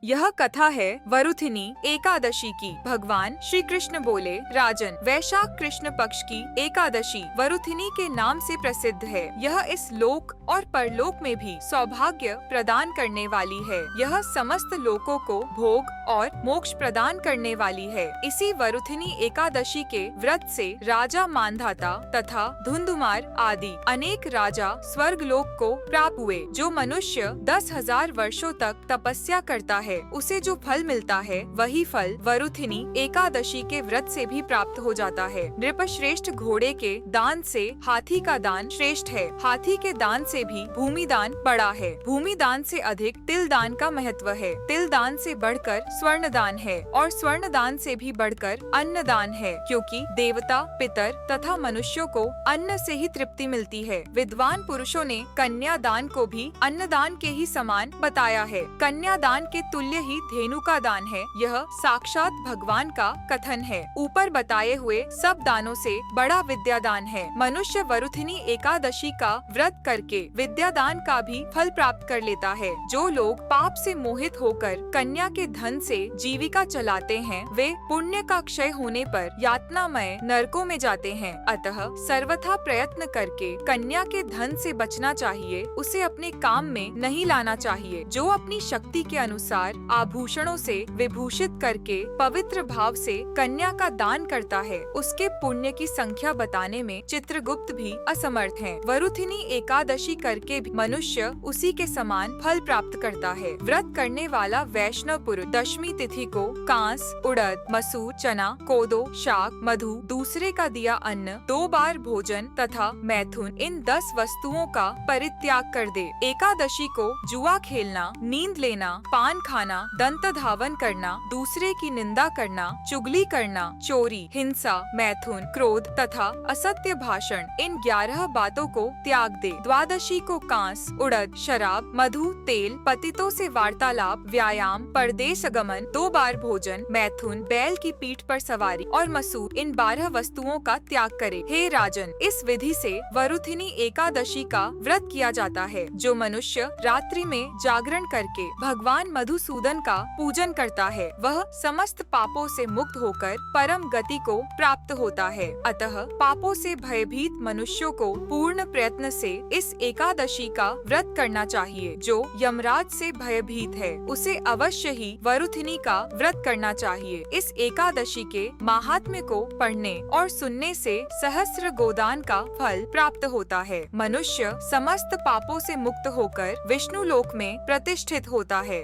यह कथा है वरुथिनी एकादशी की। भगवान श्री कृष्ण बोले, राजन, वैशाख कृष्ण पक्ष की एकादशी वरुथिनी के नाम से प्रसिद्ध है। यह इस लोक और परलोक में भी सौभाग्य प्रदान करने वाली है। यह समस्त लोकों को भोग और मोक्ष प्रदान करने वाली है। इसी वरुथिनी एकादशी के व्रत से राजा मांधाता तथा धुंधुमार आदि अनेक राजा स्वर्ग लोक को प्राप्त हुए। जो मनुष्य 10,000 वर्षों तक तपस्या करता है, उसे जो फल मिलता है वही फल वरुथिनी एकादशी के व्रत से भी प्राप्त हो जाता है। नृपश्रेष्ठ घोड़े के दान से हाथी का दान श्रेष्ठ है। हाथी के दान से भी भूमि दान बड़ा है। भूमि दान से अधिक तिल दान का महत्व है। तिल दान से बढ़कर स्वर्ण दान है और स्वर्ण दान से भी बढ़कर अन्न दान है, क्योंकि देवता, पितर तथा मनुष्यों को अन्न से ही तृप्ति मिलती है। विद्वान पुरुषों ने कन्या दान को भी अन्न दान के ही समान बताया है। कन्या दान के तुल्य ही धेनु का दान है। यह साक्षात भगवान का कथन है। ऊपर बताए हुए सब दानों से बड़ा विद्या दान है। मनुष्य वरुथिनी एकादशी का व्रत करके विद्या दान का भी फल प्राप्त कर लेता है। जो लोग पाप से मोहित होकर कन्या के धन से जीविका चलाते हैं, वे पुण्य का क्षय होने पर यातनामय नरकों में जाते हैं। अतः सर्वथा प्रयत्न करके कन्या के धन से बचना चाहिए। उसे अपने काम में नहीं लाना चाहिए। जो अपनी शक्ति के अनुसार आभूषणों से विभूषित करके पवित्र भाव से कन्या का दान करता है, उसके पुण्य की संख्या बताने में चित्रगुप्त भी असमर्थ हैं। वरुथिनी एकादशी करके भी मनुष्य उसी के समान फल प्राप्त करता है। व्रत करने वाला वैष्णव पुरुष दशमी तिथि को कांस, उड़द, मसूर, चना, कोदो, शाक, मधु, दूसरे का दिया अन्न, 2 बार भोजन तथा मैथुन, इन 10 वस्तुओं का परित्याग कर दे। एकादशी को जुआ खेलना, नींद लेना, पान खाना, दंत धावन करना, दूसरे की निंदा करना, चुगली करना, चोरी, हिंसा, मैथुन, क्रोध तथा असत्य भाषण, इन 11 बातों को त्याग दे। द्वादशी को कांस, उड़द, शराब, मधु, तेल, पतितों से वार्तालाप, व्यायाम, परदेश गमन, 2 बार भोजन, मैथुन, बैल की पीठ पर सवारी और मसूर, इन 12 वस्तुओं का त्याग करे। हे राजन, इस विधि से वरुथिनी एकादशी का व्रत किया जाता है। जो मनुष्य रात्रि में जागरण करके भगवान मधुसूदन का पूजन करता है, वह समस्त पापों से मुक्त होकर परम गति को प्राप्त होता है। अतः पापों से भयभीत मनुष्यों को पूर्ण प्रयत्न से इस एकादशी का व्रत करना चाहिए। जो यमराज से भयभीत है, उसे अवश्य ही वरुथिनी का व्रत करना चाहिए। इस एकादशी के महात्म्य को पढ़ने और सुनने से सहस्त्र गोदान का फल प्राप्त होता है। मनुष्य समस्त पापों से मुक्त होकर विष्णु लोक में प्रतिष्ठित होता है।